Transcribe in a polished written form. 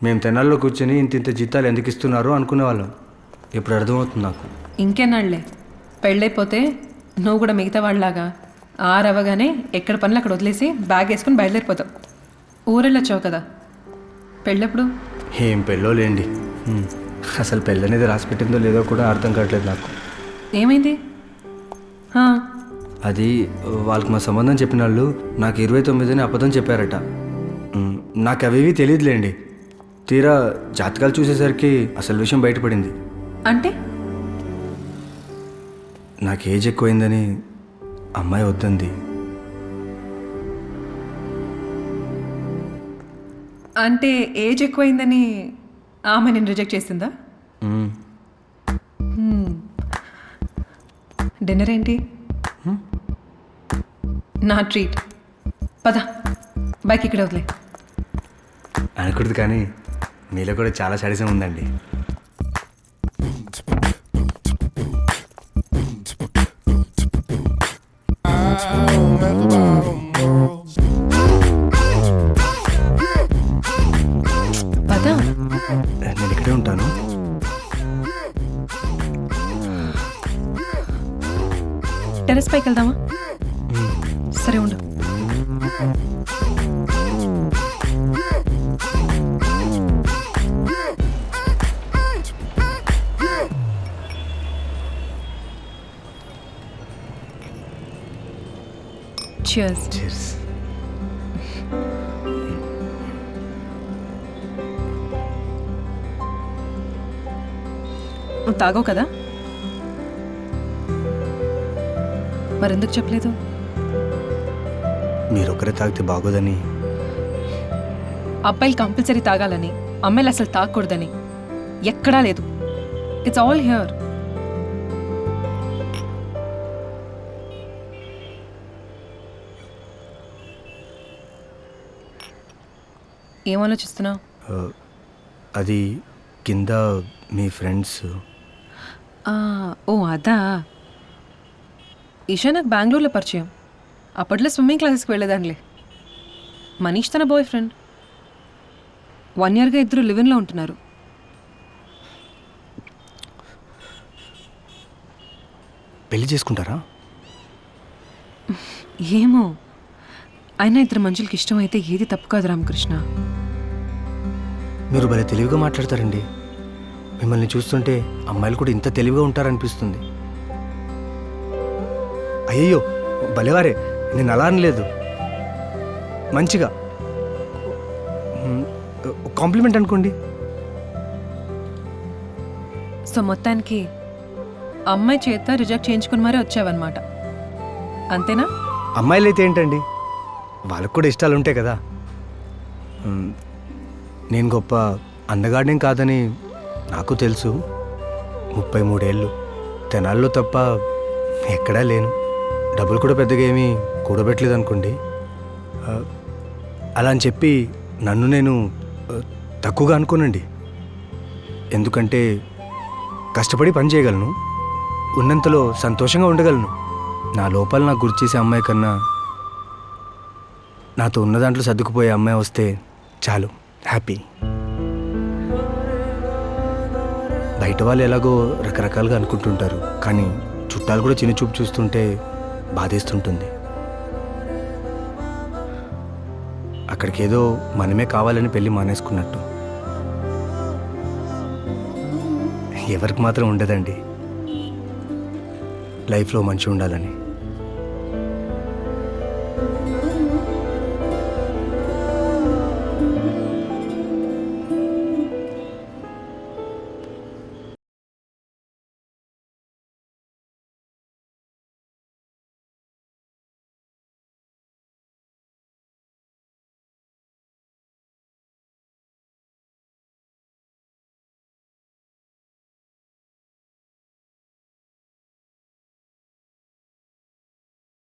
మేము తెనాల్లో కూర్చొని ఇంత జీతాలు ఎందుకు ఇస్తున్నారో అనుకునేవాళ్ళం. ఇప్పుడు అర్థమవుతుంది నాకు. ఇంకెన్నాళ్లే పెళ్ళైపోతే నువ్వు కూడా మిగతా వాళ్ళలాగా ఆరవగానే ఎక్కడ పనులు అక్కడ వదిలేసి బ్యాగ్ వేసుకుని బయలుదేరిపోతావు. ఊరెళ్ళొచ్చావు కదా, పెళ్ళెప్పుడు? ఏం పెళ్ళో లేండి. అసలు పెళ్ళనేది రాసి పెట్టిందో లేదో కూడా అర్థం కావట్లేదు నాకు. ఏమైంది? అది వాళ్ళకి మా సంబంధం చెప్పిన వాళ్ళు నాకు 29ని అబద్ధం చెప్పారట. నాకు అవేవి తెలియదులేండి. తీరా జాతకాలు చూసేసరికి అసలు విషయం బయటపడింది. అంటే నాకు ఏజ్ ఎక్కువైందని అమ్మాయి వద్దంది. అంటే ఏజ్ ఎక్కువైందని ఆమె నేను రిజెక్ట్ చేసిందా? డిన్నర్ ఏంటి? నా ట్రీట్. పద, బైక్ ఇక్కడ వదిలే. అనకూడదు కానీ మీలో కూడా చాలా సాడిజం ఉందండి. పద, నేను ఇక్కడే ఉంటాను. టెర్రస్ పైకి వెళ్దామా? సరే ఉండు. Cheers. Cheers. నువ్వు తాగవు కదా, మరెందుకు చెప్పలేదు? మీరు ఒకరే తాగితే బాగోదని. అబ్బాయిలు కంపల్సరీ తాగాలని, అమ్మాయిలు అసలు తాగకూడదని ఎక్కడా లేదు. It's all here. ఏం ఆలోచిస్తున్నావు? అది కింద మీ ఫ్రెండ్స్. ఓ అదా. ఈషా నాకు బెంగళూరులో పరిచయం. అప్పట్లో స్విమ్మింగ్ క్లాసెస్కి వెళ్ళేదానిలే. మనీష్ తన బాయ్ ఫ్రెండ్. 1 yearగా ఇద్దరు లివిన్లో ఉంటున్నారు. పెళ్లి చేసుకుంటారా? ఏమో, అయినా ఇద్దరు మనుషులకి ఇష్టమైతే ఏది తప్పు కాదు రామకృష్ణ. మీరు భలే తెలివిగా మాట్లాడతారండి. మిమ్మల్ని చూస్తుంటే అమ్మాయిలు కూడా ఇంత తెలివిగా ఉంటారనిపిస్తుంది. అయ్యయ్యో భలేవారే, నేను అలా అనలేదు. మంచిగా కాంప్లిమెంట్ అనుకోండి. సో మొత్తానికి అమ్మాయి చేత రిజెక్ట్ చేయించుకుని మరీ వచ్చావన్నమాట, అంతేనా? అమ్మాయిలు అయితే ఏంటండి, వాళ్ళకు కూడా ఇష్టాలు ఉంటాయి కదా. నేను గొప్ప అందగాడినేం కాదని నాకు తెలుసు. 33 ఏళ్ళు తెనాల్లో తప్ప ఎక్కడా లేను. డబ్బులు కూడా పెద్దగా ఏమీ కూడబెట్టలేదు అనుకోండి. అలా అని చెప్పి నన్ను నేను తక్కువగా అనుకోనండి. ఎందుకంటే కష్టపడి పని చేయగలను, ఉన్నంతలో సంతోషంగా ఉండగలను. నా లోపల నాకు గుర్తు చేసే అమ్మాయి కన్నా నాతో ఉన్న దాంట్లో సర్దుకుపోయే అమ్మాయి వస్తే చాలు, హ్యాపీ. బయట వాళ్ళు ఎలాగో రకరకాలుగా అనుకుంటుంటారు, కానీ చుట్టాలు కూడా చిన్న చూపు చూస్తుంటే బాధేస్తుంటుంది. అక్కడికి ఏదో మనమే కావాలని పెళ్ళి మానేసుకున్నట్టు. ఎవరికి మాత్రం ఉండదండి లైఫ్లో మంచి ఉండాలని.